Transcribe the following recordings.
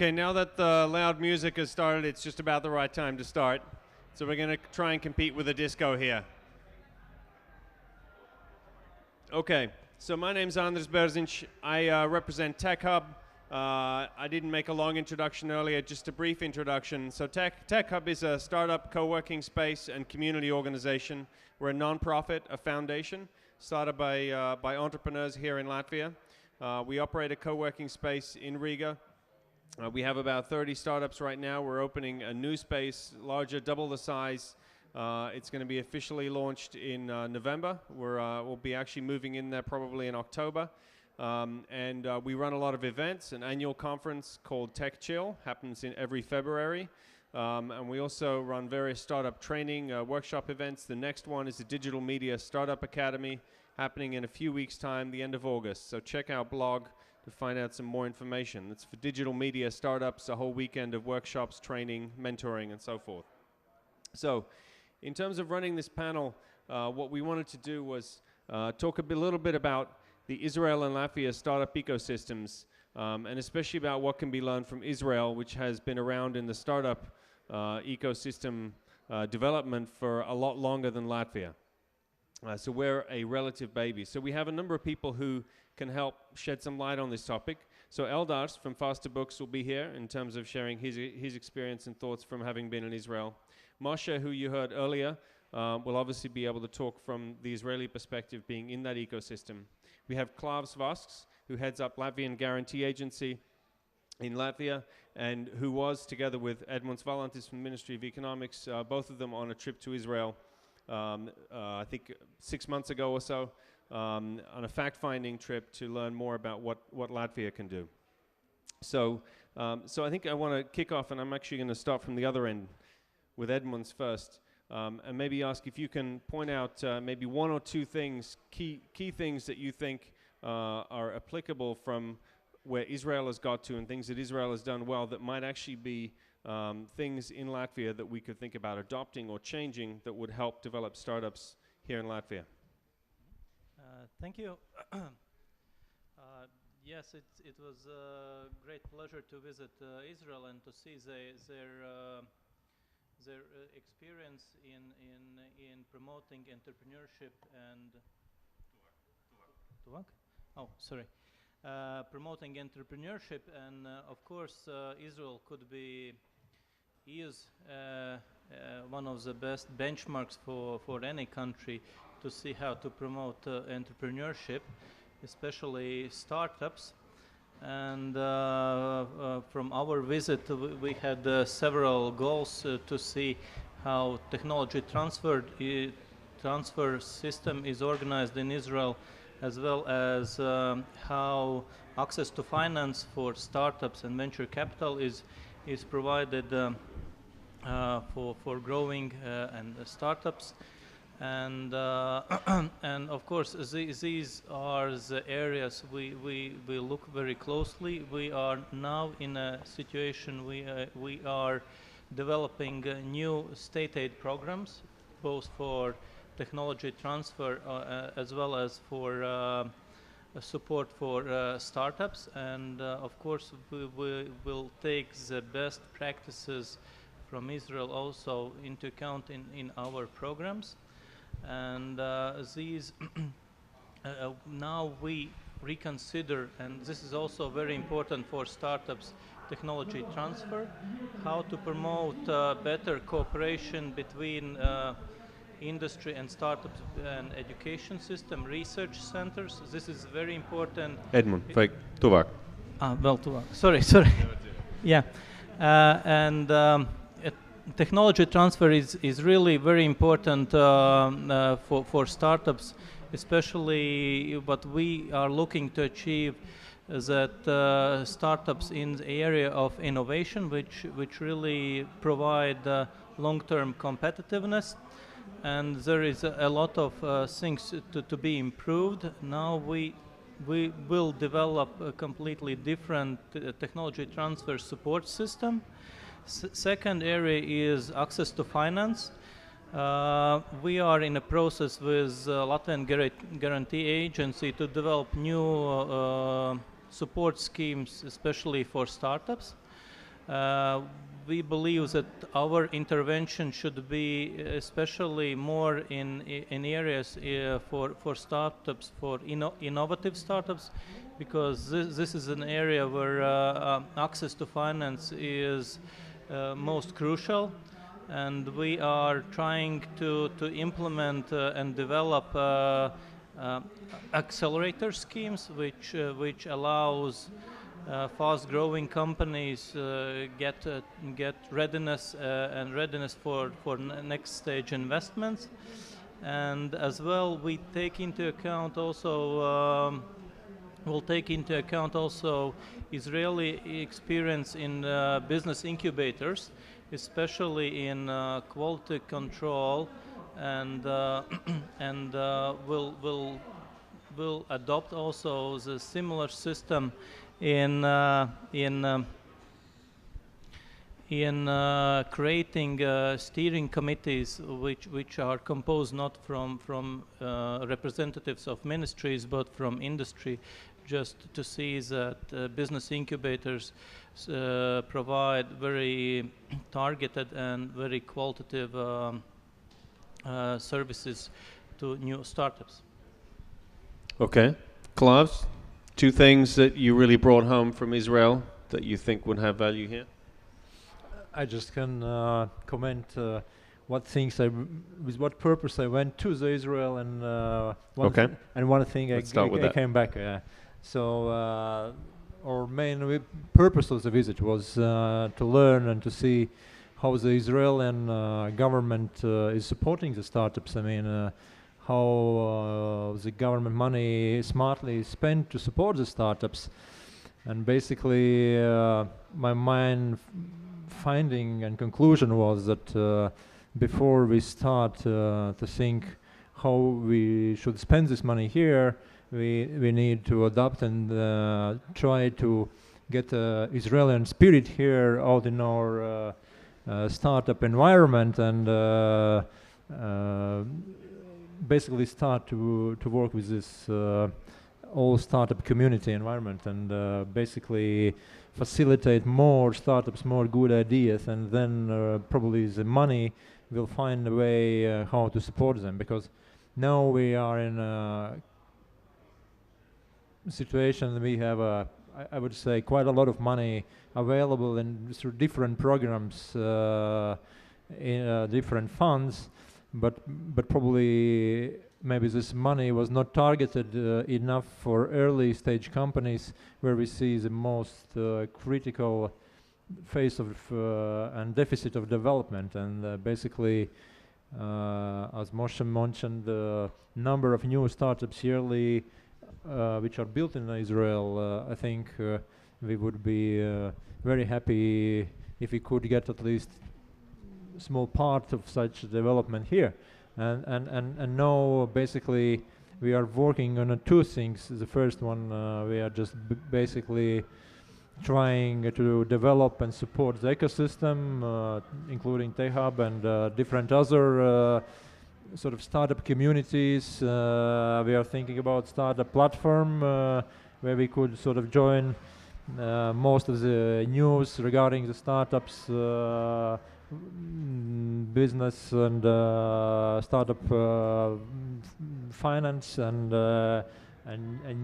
Okay, now that the loud music has started, it's just about the right time to start. So we're going to try and compete with a disco here. Okay, so my name's Andres Berzinch. I represent TechHub. I didn't make a long introduction earlier, just a brief introduction. So TechHub is a startup co-working space and community organization. We're a non-profit, a foundation, started by entrepreneurs here in Latvia. We operate a co-working space in Riga. We have about 30 startups right now. We're opening a new space, larger, double the size. It's going to be officially launched in November. We'll be actually moving in there probably in October. We run a lot of events. An annual conference called Tech Chill happens in every February. And we also run various startup training workshop events. The next one is the Digital Media Startup Academy happening in a few weeks' time, the end of August. So check our blog to find out some more information. It's for digital media startups, a whole weekend of workshops, training, mentoring, and so forth. So in terms of running this panel, what we wanted to do was talk a little bit about the Israel and Latvia startup ecosystems, and especially about what can be learned from Israel, which has been around in the startup ecosystem development for a lot longer than Latvia. So we're a relative baby. So we have a number of people who can help shed some light on this topic. So Eldars from Faster Books will be here in terms of sharing his experience and thoughts from having been in Israel. Moshe, who you heard earlier, will obviously be able to talk from the Israeli perspective, being in that ecosystem. We have Klavs Vasks, who heads up Latvian Guarantee Agency in Latvia, and who was, together with Edmunds Valantis from the Ministry of Economics, both of them on a trip to Israel, I think 6 months ago or so, on a fact-finding trip to learn more about what Latvia can do. So I think I want to kick off, and I'm actually going to start from the other end with Edmunds first, and maybe ask if you can point out maybe one or two things, key things that you think are applicable from where Israel has got to and things that Israel has done well that might actually be things in Latvia that we could think about adopting or changing that would help develop startups here in Latvia. Thank you. Yes, it was a great pleasure to visit Israel and to see their experience in promoting entrepreneurship and promoting entrepreneurship, and of course Israel is one of the best benchmarks for any country to see how to promote entrepreneurship, especially startups. And from our visit, we had several goals to see how technology transfer system is organized in Israel, as well as how access to finance for startups and venture capital is provided for growing and startups. And and of course these are the areas we look very closely. We are now in a situation we are developing new state aid programs, both for technology transfer as well as for support for startups, and of course we will take the best practices from Israel also into account in our programs. And these now we reconsider, and this is also very important for startups, technology transfer, how to promote better cooperation between industry and startups and education system, research centers. This is very important. Edmund, fake tuvāk. Vēl tuvāk. Sorry. Yeah, technology transfer is really very important for startups, especially what we are looking to achieve, that startups in the area of innovation, which really provide long-term competitiveness, and there is a lot of things to be improved. Now we will develop a completely different technology transfer support system. Second area is access to finance. We are in a process with Latvian Guarantee Agency to develop new support schemes, especially for startups. we believe that our intervention should be especially more in areas for startups, for innovative startups, because this is an area where access to finance is most crucial, and we are trying to implement and develop accelerator schemes which allows fast-growing companies get readiness and readiness for next stage investments, and as well we take into account also we'll take into account also Israeli experience in business incubators, especially in quality control, and we'll adopt also the similar system in creating steering committees which are composed not from representatives of ministries but from industry, just to see that business incubators provide very targeted and very qualitative services to new startups. Okay. Klaus, two things that you really brought home from Israel that you think would have value here? I just can comment what things with what purpose I went to the Israel, and one thing I came back. So our main purpose of the visit was to learn and to see how the Israeli government is supporting the startups. I mean, how the government money smartly spent to support the startups, and basically my main finding and conclusion was that before we start to think how we should spend this money here, we need to adopt and try to get Israeli spirit here out in our startup environment, and basically start to work with this all startup community environment, and basically facilitate more startups, more good ideas, and then probably the money will find a way how to support them, because now we are in a situation we have I would say quite a lot of money available in through different programs in different funds, but probably maybe this money was not targeted enough for early stage companies where we see the most critical phase of and deficit of development, and basically as Moshe mentioned, the number of new startups yearly which are built in Israel, I think we would be very happy if we could get at least small part of such development here. And now basically we are working on two things. The first one, we are just basically trying to develop and support the ecosystem, including TechHub and different other sort of startup communities. We are thinking about startup platform where we could sort of join most of the news regarding the startups, business and startup finance and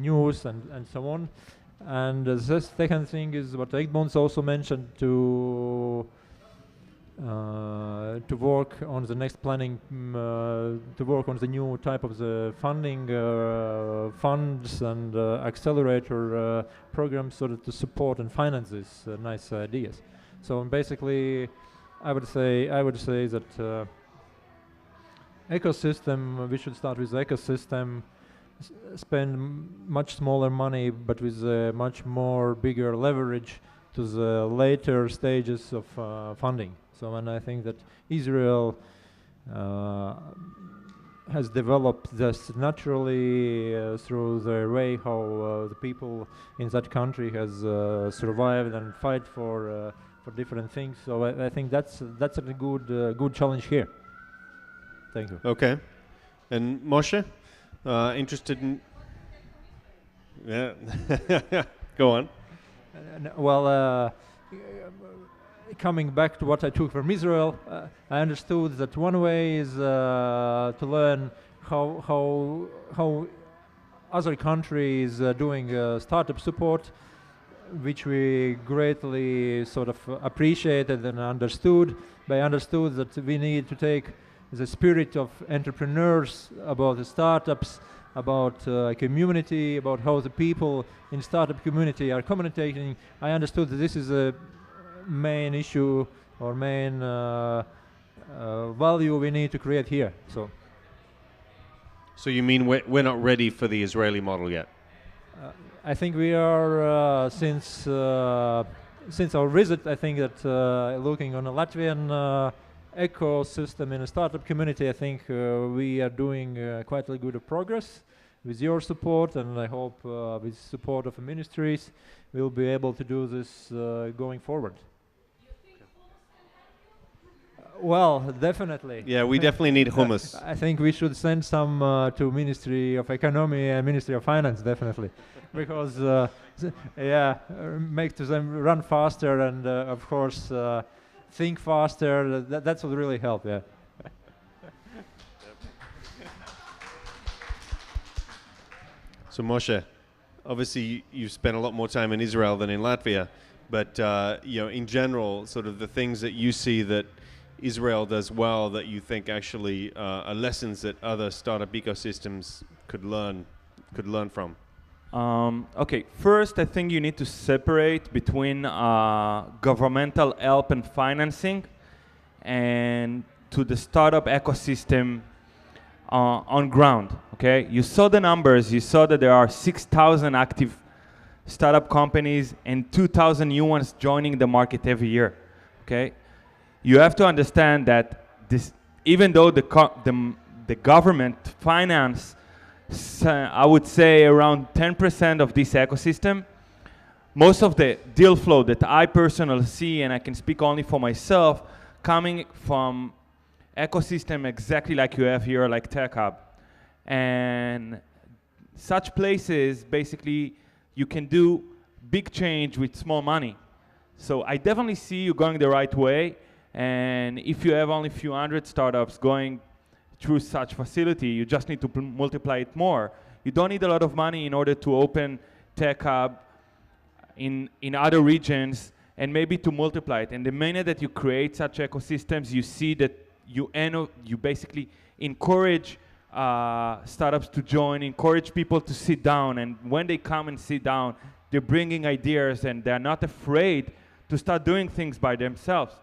news and so on. And the second thing is what Egmont also mentioned, to work on the next planning, to work on the new type of the funding funds and accelerator programs, sort of to support and finance these nice ideas. So basically, I would say that ecosystem. We should start with the ecosystem. Spend much smaller money, but with much more bigger leverage to the later stages of funding. So, and I think that Israel has developed this naturally through the way how the people in that country has survived and fight for different things. So I think that's a good challenge here. Thank you. Okay, and Moshe, interested in? Yeah, go on. Well. coming back to what I took from Israel, I understood that one way is to learn how other countries doing startup support, which we greatly sort of appreciated and understood. But I understood that we need to take the spirit of entrepreneurs about the startups, about community, about how the people in startup community are communicating. I understood that this is a main issue or main value we need to create here. So you mean we're not ready for the Israeli model yet? I think we are since our visit. I think that looking on a Latvian ecosystem in a startup community, I think we are doing quite a good progress with your support, and I hope with support of the ministries we'll be able to do this going forward. Well, definitely. Yeah, we definitely need hummus. I think we should send some to Ministry of Economy and Ministry of Finance, definitely, because make them run faster and of course think faster. That's what really help. Yeah. So Moshe, obviously you've spent a lot more time in Israel than in Latvia, but in general, sort of the things that you see that Israel does well that you think actually are lessons that other startup ecosystems could learn from? Okay, first I think you need to separate between governmental help and financing and to the startup ecosystem on ground. Okay, you saw the numbers. You saw that there are 6,000 active startup companies and 2,000 new ones joining the market every year. Okay, you have to understand that this, even though the government finance, I would say around 10% of this ecosystem, most of the deal flow that I personally see, and I can speak only for myself, coming from ecosystem exactly like you have here, like TechHub. And such places, basically, you can do big change with small money. So I definitely see you going the right way. And if you have only a few hundred startups going through such facility, you just need to multiply it more. You don't need a lot of money in order to open TechHub in other regions and maybe to multiply it. And the minute that you create such ecosystems, you see that you basically encourage startups to join, encourage people to sit down, and when they come and sit down, they're bringing ideas and they're not afraid to start doing things by themselves.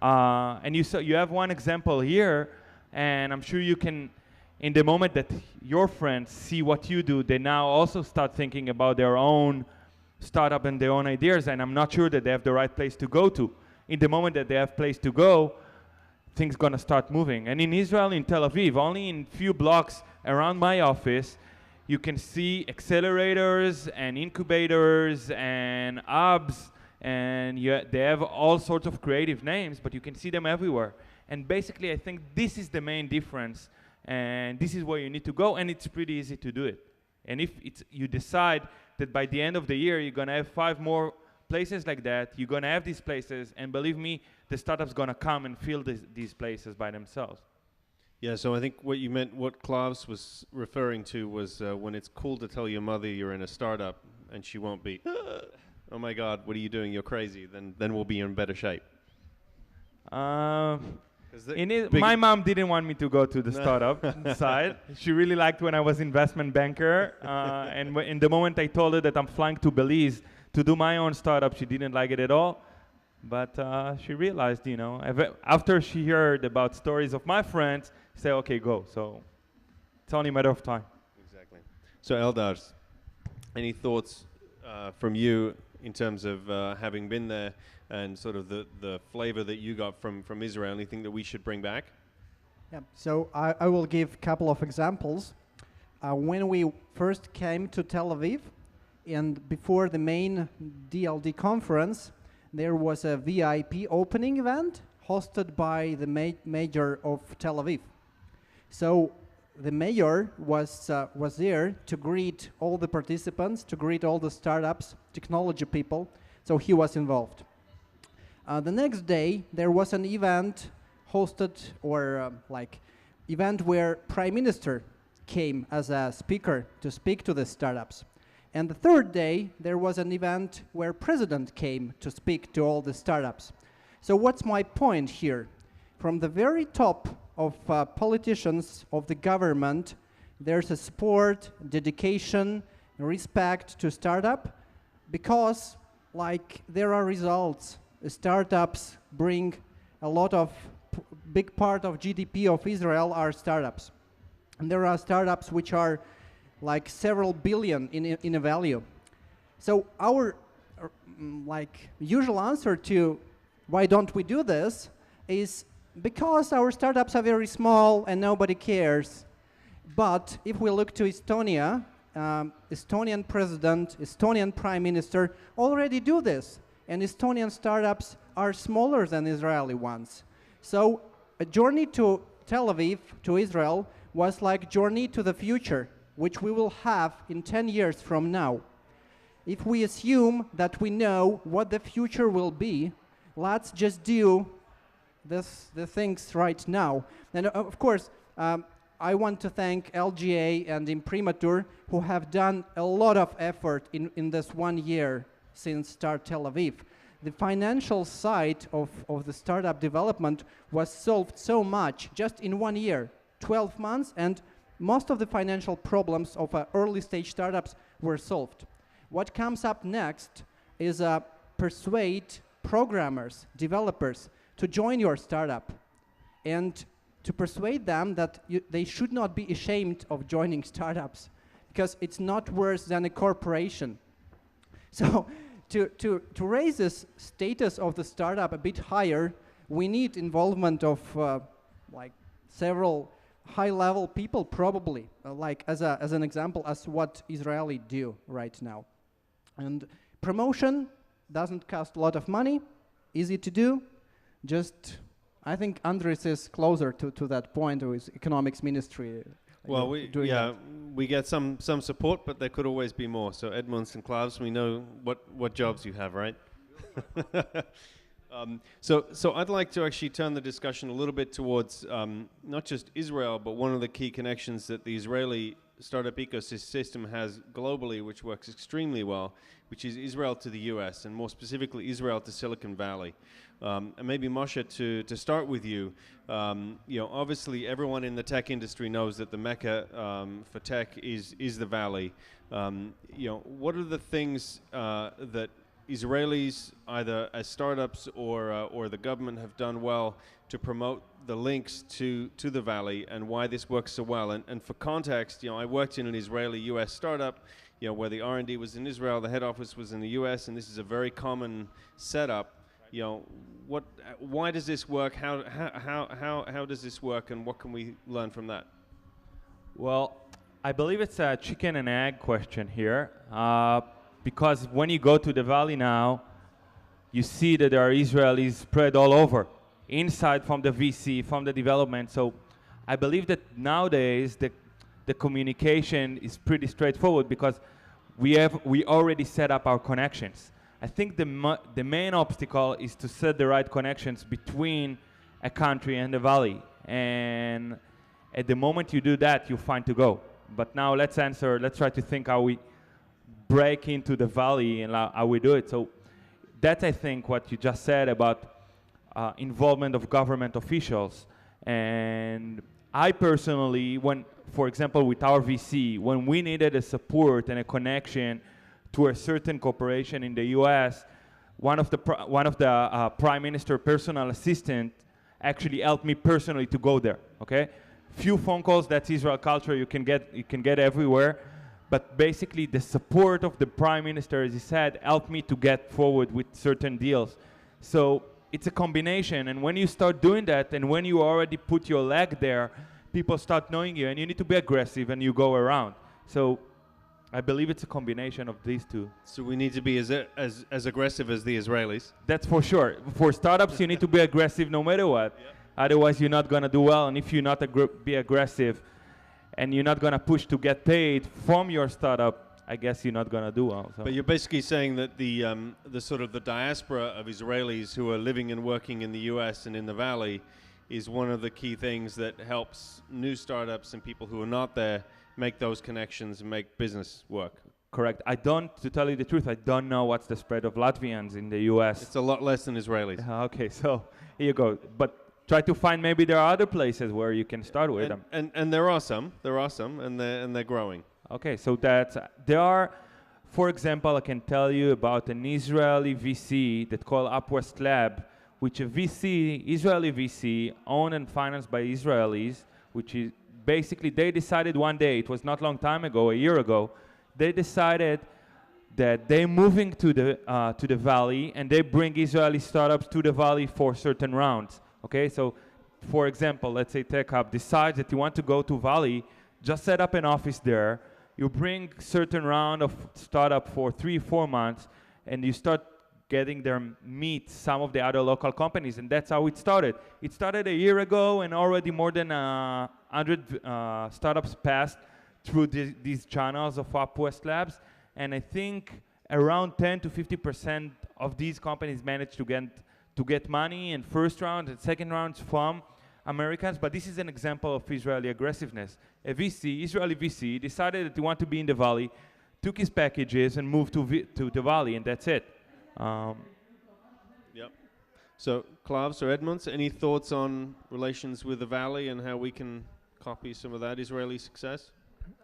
And you have one example here, and I'm sure you can, in the moment that your friends see what you do, they now also start thinking about their own startup and their own ideas, and I'm not sure that they have the right place to go to. In the moment that they have place to go, things gonna start moving. And in Israel, in Tel Aviv, only in few blocks around my office, you can see accelerators and incubators and hubs, and they have all sorts of creative names, but you can see them everywhere. And basically, I think this is the main difference, and this is where you need to go, and it's pretty easy to do it. And if you decide that by the end of the year, you're gonna have 5 more places like that, you're gonna have these places, and believe me, the startup's gonna come and fill these places by themselves. Yeah, so I think what Klaus was referring to was when it's cool to tell your mother you're in a startup and she won't be, oh my God, what are you doing? You're crazy. Then we'll be in better shape. My mom didn't want me to go to the startup side. She really liked when I was investment banker. And in the moment I told her that I'm flying to Belize to do my own startup, she didn't like it at all. But she realized, after she heard about stories of my friends, she said, okay, go. So it's only a matter of time. Exactly. So Eldar, any thoughts from you in terms of having been there and sort of the flavor that you got from Israel? Anything that we should bring back? Yeah. So I will give a couple of examples. When we first came to Tel Aviv, and before the main DLD conference, there was a VIP opening event hosted by the mayor of Tel Aviv. So the mayor was there to greet all the participants, to greet all the startups, technology people. So he was involved. The next day, there was an event hosted or event where Prime Minister came as a speaker to speak to the startups. And the third day, there was an event where President came to speak to all the startups. So what's my point here? From the very top of politicians of the government, there's a support, dedication, respect to startup, because there are results. Startups bring a lot of big part of GDP of Israel are startups. And there are startups which are several billion in a value. So our usual answer to why don't we do this is because our startups are very small and nobody cares. But if we look to Estonia, Estonian president, Estonian prime minister already do this. And Estonian startups are smaller than Israeli ones. So a journey to Tel Aviv, to Israel, was like journey to the future, which we will have in 10 years from now. If we assume that we know what the future will be, let's just do the things right now. And of course, I want to thank LGA and Imprimatur, who have done a lot of effort in this 1 year since Start Tel Aviv. The financial side of the startup development was solved so much just in 1 year, 12 months, and most of the financial problems of early stage startups were solved. What comes up next is persuade programmers, developers to join your startup and to persuade them that they should not be ashamed of joining startups because it's not worse than a corporation. So to raise this status of the startup a bit higher, we need involvement of several high-level people, probably, as an example, as what Israeli do right now. And promotion doesn't cost a lot of money, easy to do. Just, I think Andres is closer to that point with economics ministry. Well, we get some support, but there could always be more. So Edmunds and Klaus, we know what jobs you have, right? So I'd like to actually turn the discussion a little bit towards not just Israel, but one of the key connections that the Israeli startup ecosystem has globally, which works extremely well, which is Israel to the US, and more specifically Israel to Silicon Valley. And maybe Moshe, to start with you, obviously everyone in the tech industry knows that the mecca for tech is the Valley. What are the things that Israelis, either as startups or the government, have done well to promote the links to the Valley, and why this works so well? And for context, I worked in an Israeli-US startup, where the R&D was in Israel, the head office was in the US, and this is a very common setup. Why does this work? How does this work, and what can we learn from that? Well, I believe it's a chicken and egg question here, because when you go to the Valley now, you see that there are Israelis spread all over, inside from the VC, from the development. So I believe that nowadays the communication is pretty straightforward because we already set up our connections. I think the main obstacle is to set the right connections between a country and the Valley. And at the moment you do that, you're fine to go. But now let's try to think how we break into the Valley and how we do it. So that's, I think, what you just said about involvement of government officials. And I personally, for example, with our VC, when we needed a support and a connection to a certain corporation in the US, one of the prime minister personal assistant actually helped me personally to go there. Okay, few phone calls. That's Israel culture. You can get everywhere, but basically the support of the prime minister, as he said, helped me to get forward with certain deals. So it's a combination, and when you start doing that, and when you already put your leg there, people start knowing you, and you need to be aggressive, and you go around. So I believe it's a combination of these two. So we need to be as aggressive as the Israelis. That's for sure. For startups, you need to be aggressive no matter what. Yep. Otherwise, you're not going to do well. And if you're not be aggressive and you're not going to push to get paid from your startup, I guess you're not gonna do well. So. But you're basically saying that the sort of the diaspora of Israelis who are living and working in the U.S. and in the Valley is one of the key things that helps new startups and people who are not there make those connections and make business work. Correct. To tell you the truth, I don't know what's the spread of Latvians in the U.S. It's a lot less than Israelis. Okay, so here you go. But try to find, maybe there are other places where you can start with them. And there are some, and they're growing. Okay, so there are, for example, I can tell you about an Israeli VC that called Upwest Lab, which Israeli VC, owned and financed by Israelis, which is basically, they decided one day, it was not long time ago, a year ago, they decided that they're moving to the Valley, and they bring Israeli startups to the Valley for certain rounds. Okay, so for example, let's say TechHub decides that you want to go to Valley, just set up an office there, you bring certain round of startup for 3-4 months, and you start getting them meet some of the other local companies, and that's how it started. It started a year ago, and already more than 100 startups passed through these channels of Upwest Labs, and I think around 10 to 50% of these companies managed to get money in first round and second rounds from Americans, but this is an example of Israeli aggressiveness. A VC, Israeli VC, decided that he wanted to be in the Valley, took his packages and moved to the Valley, and that's it. Yep. So, Klavs or Edmunds, any thoughts on relations with the Valley and how we can copy some of that Israeli success?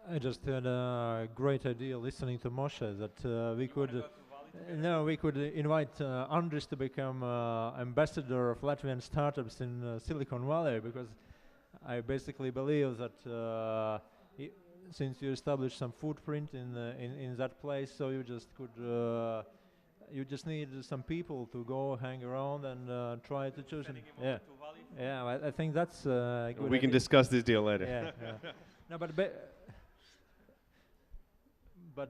I just had a great idea listening to Moshe that we could invite Andris to become ambassador of Latvian startups in Silicon Valley, because I basically believe that since you established some footprint in that place, so you just could you just need some people to go hang around and try to choose. Yeah, I think that's good. We can discuss this deal later. Yeah. No, but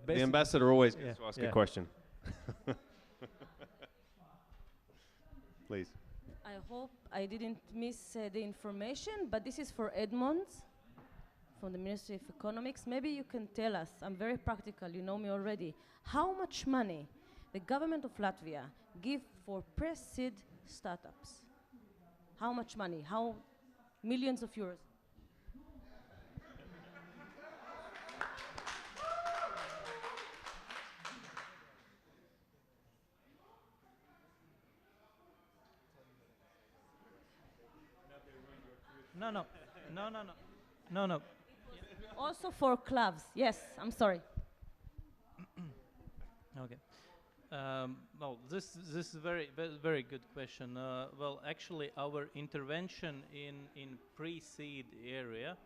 the ambassador always gets to ask a question. Please. I hope I didn't miss the information, but this is for Edmunds from the Ministry of Economics. Maybe you can tell us, I'm very practical, you know me already, how much money the government of Latvia give for pre-seed startups? How much money? How millions of euros? No. Also for clubs. Yes, I'm sorry. Okay. Well, this is very good question. Well, actually, our intervention in pre-seed area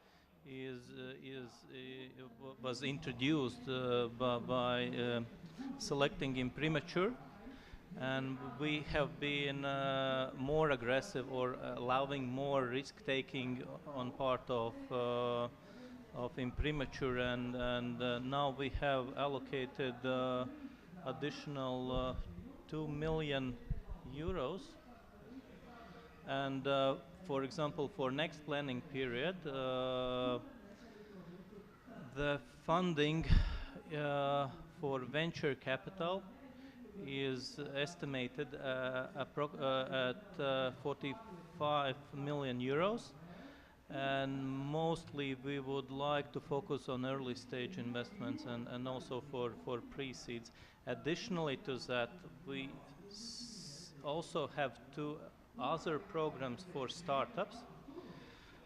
was introduced by selecting in premature, and we have been more aggressive or allowing more risk taking on part of in premature, and now we have allocated additional 2 million euros, and for example, for next planning period, the funding for venture capital is estimated at 45 million euros, and mostly we would like to focus on early stage investments and also for pre-seeds. Additionally to that, we also have two other programs for startups.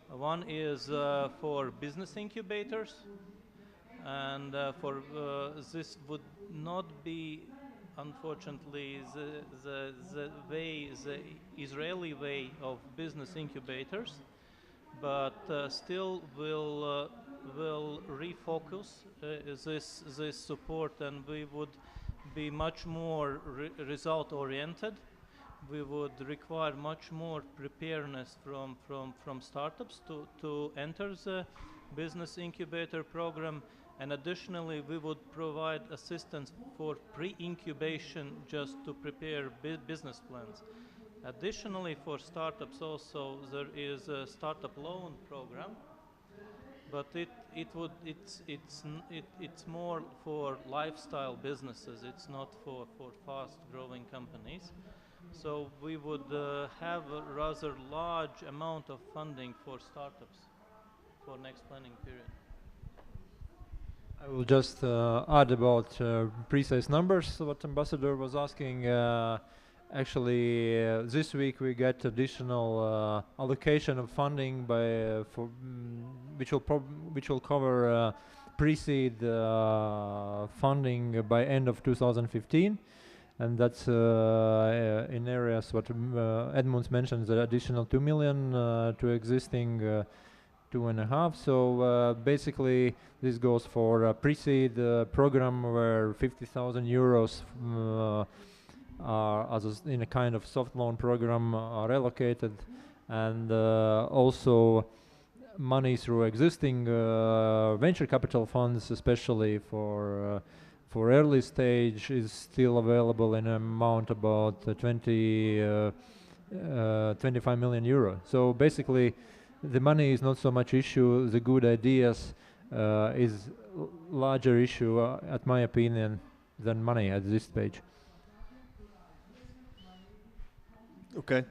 One is for business incubators, and for this would not be, unfortunately, the Israeli way of business incubators, but still will refocus this support, and we would be much more result oriented. We would require much more preparedness from startups to enter the business incubator program, and additionally we would provide assistance for pre-incubation just to prepare business plans. Additionally, for startups also there is a startup loan program, but it's more for lifestyle businesses. It's not for fast growing companies. So we would have a rather large amount of funding for startups for next planning period. I will just add about precise numbers. What Ambassador was asking. Actually, this week we get additional allocation of funding by which will cover pre-seed funding by end of 2015, and that's in areas what Edmunds mentioned, the additional 2 million to existing 2.5. So basically, this goes for a pre-seed program where 50,000 euros. In a kind of soft loan program are allocated, and also money through existing venture capital funds, especially for early stage, is still available in amount about 25 million euro. So basically, the money is not so much issue. The good ideas is larger issue, at my opinion, than money at this stage. Okay.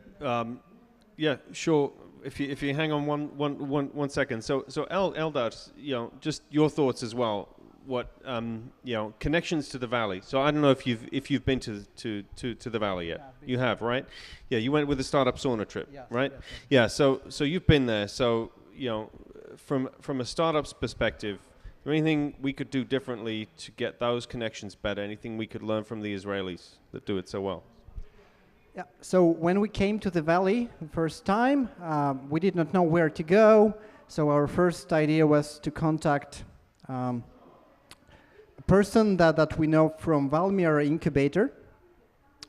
Yeah, sure. If you hang on one second. So Eldar, just your thoughts as well. What connections to the valley? So I don't know if you've been to the valley yet. Yeah, you have, right? Yeah, you went with the startup sauna trip, yes, right? Yes. Yeah. So you've been there. So from a startup's perspective, is there anything we could do differently to get those connections better? Anything we could learn from the Israelis that do it so well? Yeah, so when we came to the valley the first time, we did not know where to go. So our first idea was to contact a person that we know from Valmiera incubator,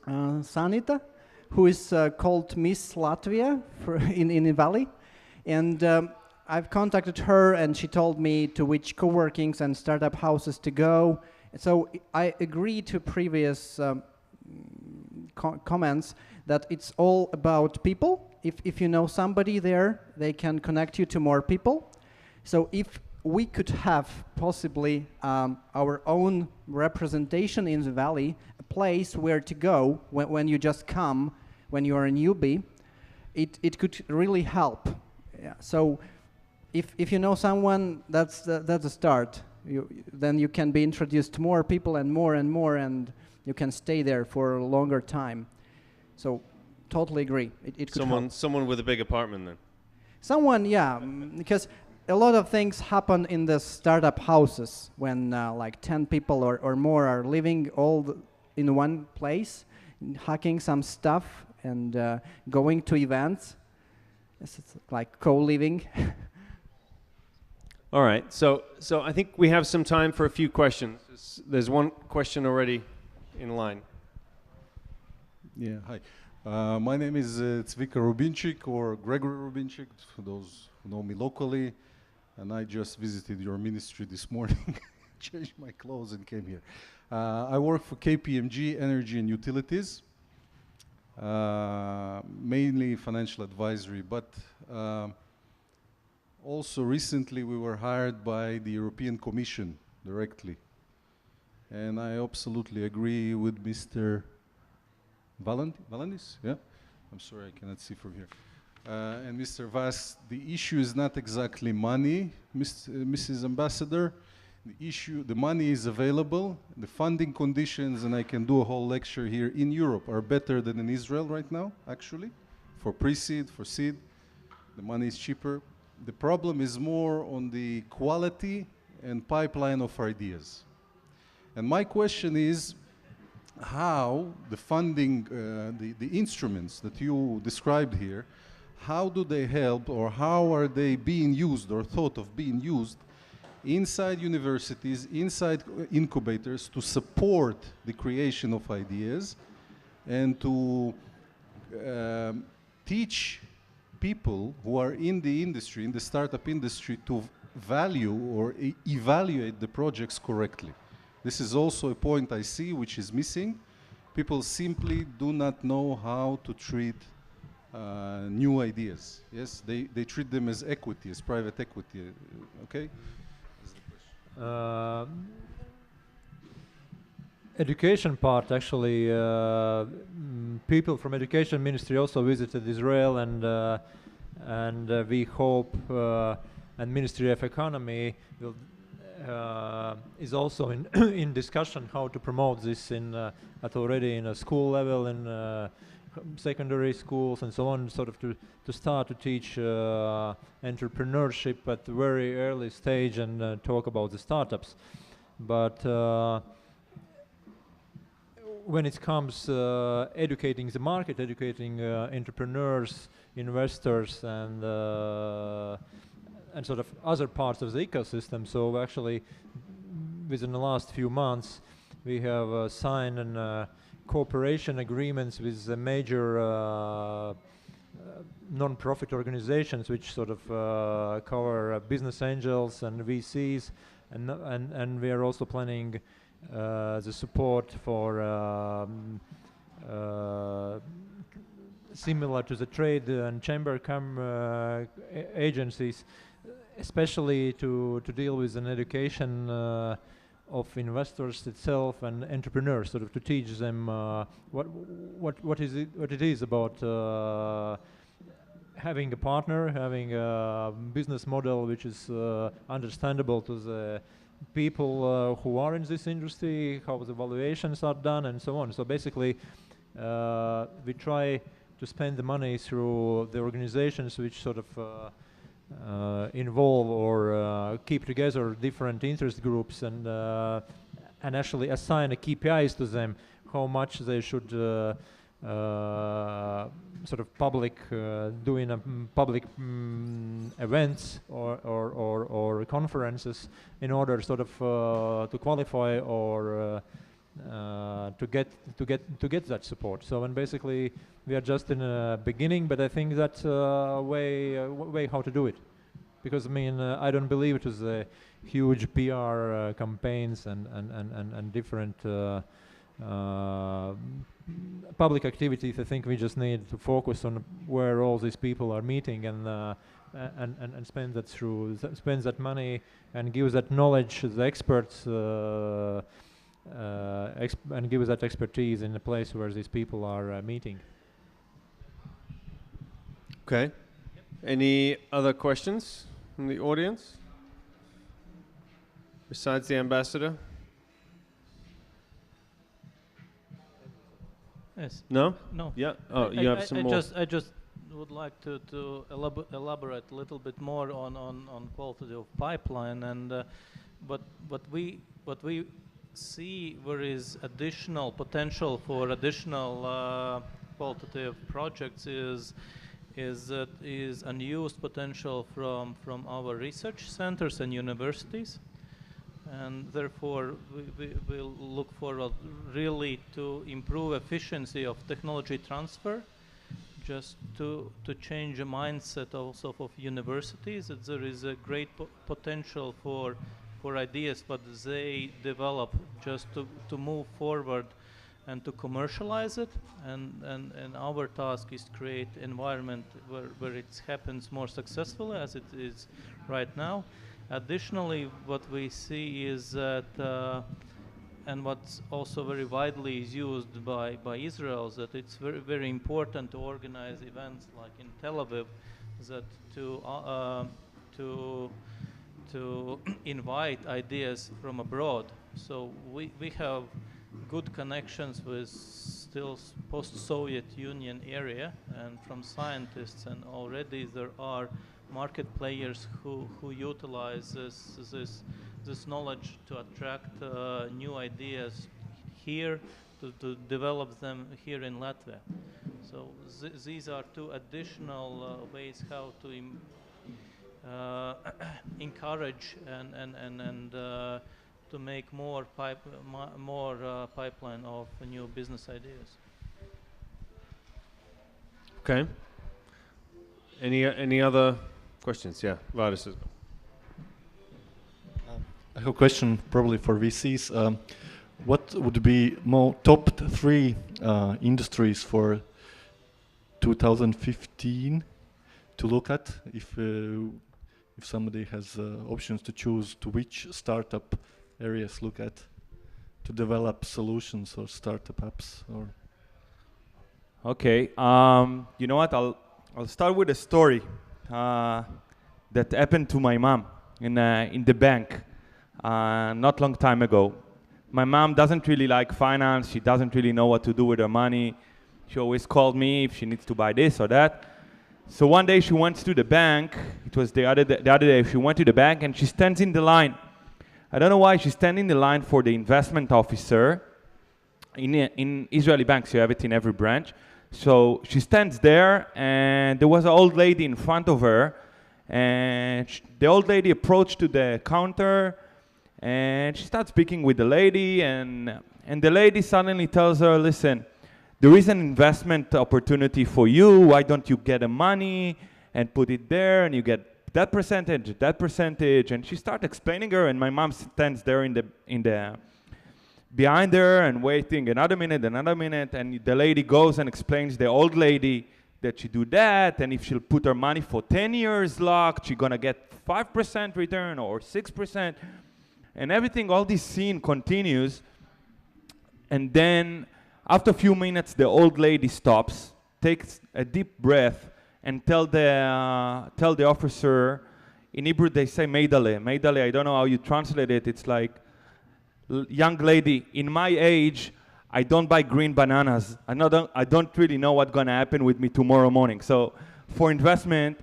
Sanita, who is called Miss Latvia in the valley. And I've contacted her, and she told me to which co-workings and startup houses to go. So I agree to previous comments that it's all about people. If you know somebody there, they can connect you to more people. So if we could have possibly our own representation in the valley, a place where to go when you just come, when you are a newbie, it could really help. Yeah. So if you know someone, that's a start. Then you can be introduced to more people and more, and you can stay there for a longer time. So, totally agree. It could help. Someone with a big apartment then. Someone, yeah, because a lot of things happen in the startup houses when like 10 people or more are living in one place, hacking some stuff and going to events. It's like co-living. All right, so I think we have some time for a few questions. There's one question already in line. Yeah, hi. My name is Zvika Rubinchik, or Gregory Rubinchik, for those who know me locally. And I just visited your ministry this morning, changed my clothes and came here. I work for KPMG Energy and Utilities, mainly financial advisory, but also recently we were hired by the European Commission directly. And I absolutely agree with Mr. Valandis? Yeah? I'm sorry, I cannot see from here. And Mr. Vass, the issue is not exactly money, Mrs. Ambassador. The money is available. The funding conditions, and I can do a whole lecture here, in Europe are better than in Israel right now, actually, for pre-seed, for seed. The money is cheaper. The problem is more on the quality and pipeline of ideas. And my question is, how the funding, the instruments that you described here, how do they help, or how are they being used or thought of being used inside universities, inside incubators, to support the creation of ideas and to teach people who are in the industry, in the startup industry, to value or evaluate the projects correctly? This is also a point I see which is missing. People simply do not know how to treat new ideas. Yes, they treat them as equity, as private equity. Okay. Education part, actually, people from education ministry also visited Israel, and we hope, and Ministry of Economy will, is also in in discussion how to promote this at already in a school level, in secondary schools and so on, sort of to start to teach entrepreneurship at the very early stage and talk about the startups. But when it comes educating the market, educating entrepreneurs, investors, and sort of other parts of the ecosystem. So actually, within the last few months, we have signed cooperation agreements with the major non-profit organizations, which sort of cover business angels and VCs, and we are also planning the support for similar to the trade and chamber agencies, especially to deal with an education of investors itself and entrepreneurs, sort of to teach them what it is about having a partner, having a business model which is understandable to the people who are in this industry, how the valuations are done, and so on. So basically, we try to spend the money through the organizations which sort of involve or keep together different interest groups and actually assign a KPIs to them, how much they should sort of public doing public events or conferences in order sort of to qualify or to get that support. So and basically we are just in a beginning, but I think that's way how to do it, because I mean I don't believe it was a huge PR campaigns and different public activities. I think we just need to focus on where all these people are meeting and spend that money and give that knowledge to the experts and give that expertise in the place where these people are meeting. Okay. Any other questions from the audience besides the ambassador? Yes. No? No. Yeah. Oh, you have some more. I just would like to elaborate a little bit more on quality of pipeline, and what we see there is additional potential for additional qualitative projects is unused potential from our research centers and universities. And therefore, we will look forward really to improve efficiency of technology transfer, just to change the mindset also of universities, that there is a great potential for ideas, but they develop just to move forward and to commercialize it. And our task is to create environment where it happens more successfully as it is right now. Additionally, what we see is that, and what's also very widely used by Israel, is that it's very, very important to organize events like in Tel Aviv, that to invite ideas from abroad. So we have good connections with still post-Soviet Union area and from scientists, and already there are market players who utilize this knowledge to attract new ideas here, to develop them here in Latvia. So these are two additional ways how to encourage and to make more pipeline of new business ideas. Okay. Any other questions? Yeah, Vladis. I have a question probably for VCs. What would be top 3 industries for 2015 to look at if somebody has options to choose to which startup areas look at to develop solutions or startup apps or. Okay, you know what? I'll start with a story that happened to my mom in the bank not long time ago. My mom doesn't really like finance. She doesn't really know what to do with her money. She always called me if she needs to buy this or that. So one day she went to the bank. It was the other day. She went to the bank and she stands in the line. I don't know why she's standing in the line for the investment officer. In Israeli banks, you have it in every branch. So she stands there, and there was an old lady in front of her, and the old lady approached to the counter, and she starts speaking with the lady, and the lady suddenly tells her, listen, there is an investment opportunity for you. Why don't you get the money and put it there, and you get that percentage, and she starts explaining her, and my mom stands there in the behind her and waiting another minute, and the lady goes and explains the old lady that she do that, and if she'll put her money for 10 years locked, she's gonna get 5% return or 6%, and everything, all this scene continues, and then after a few minutes, the old lady stops, takes a deep breath, and tell the officer, in Hebrew they say meidale. Meidale, I don't know how you translate it, it's like, young lady, in my age, I don't buy green bananas. I don't really know what's gonna happen with me tomorrow morning. So for investment,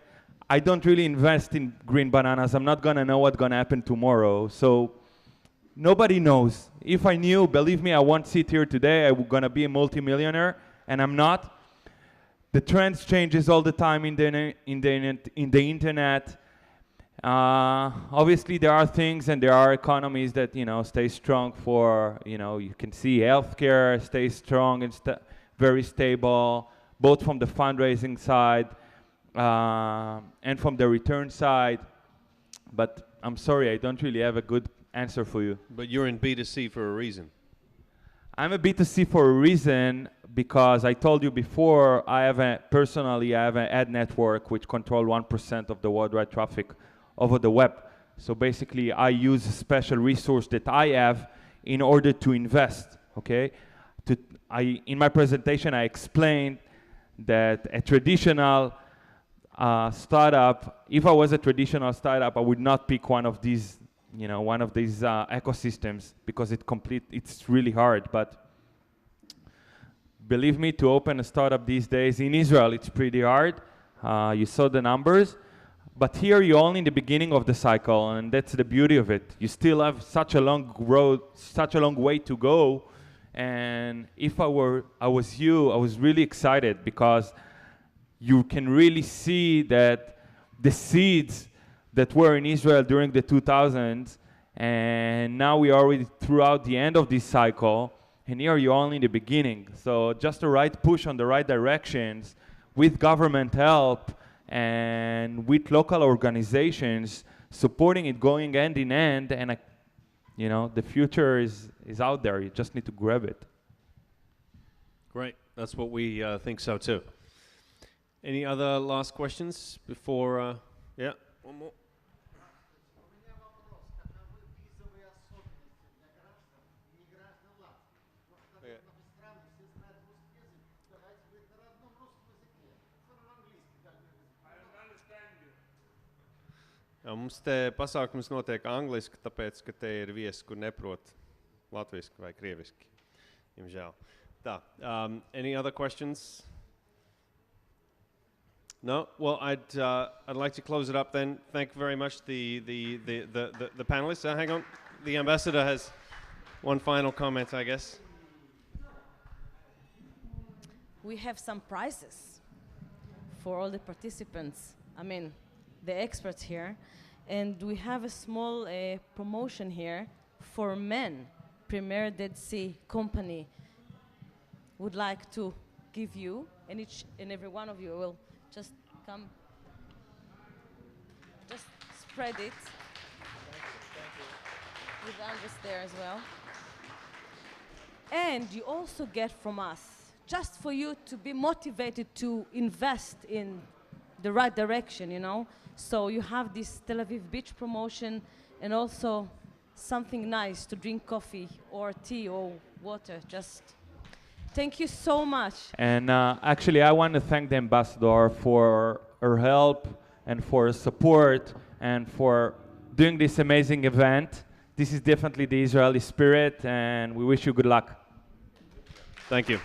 I don't really invest in green bananas. I'm not gonna know what's gonna happen tomorrow. So nobody knows. If I knew, believe me, I won't sit here today. I'm gonna be a multimillionaire, and I'm not. The trends changes all the time in the internet. Obviously, there are things and there are economies that stay strong for you can see healthcare stays strong and very stable, both from the fundraising side and from the return side. But I'm sorry, I don't really have a good answer for you. But you're in B2C for a reason. I'm a B2C for a reason because I told you before, personally I have an ad network which control 1% of the worldwide traffic over the web. So basically I use a special resource that I have in order to invest, okay? In my presentation I explained that a traditional startup, if I was a traditional startup, I would not pick one of these ecosystems because it's really hard. But believe me, to open a startup these days in Israel, it's pretty hard. You saw the numbers. But here you're only in the beginning of the cycle, and that's the beauty of it. You still have such a long road, such a long way to go. And if I was you, I was really excited because you can really see that the seeds that were in Israel during the 2000s, and now we are already throughout the end of this cycle, and here you're only in the beginning. So just the right push on the right directions with government help and with local organizations supporting it, going hand in hand, and the future is out there. You just need to grab it. Great, that's what we think so too. Any other last questions before? Yeah, one more. Jā, mums te pasākums notiek angliski, tāpēc, ka te ir viesi, kur neprot latviski vai krieviski. Diemžēl. Tā, any other questions? No? Well, I'd like to close it up then. Thank you very much, the panelists. Hang on. The ambassador has one final comment, I guess. We have some prizes for all the participants. I mean, the experts here, and we have a small promotion here for men. Premier Dead Sea Company would like to give you, and each and every one of you will just come, just spread it. Thank you. With Andres there as well. And you also get from us just for you to be motivated to invest in the right direction, you know. So you have this Tel Aviv beach promotion and also something nice to drink coffee or tea or water. Just thank you so much. And actually, I want to thank the ambassador for her help and for her support and for doing this amazing event. This is definitely the Israeli spirit, and we wish you good luck. Thank you.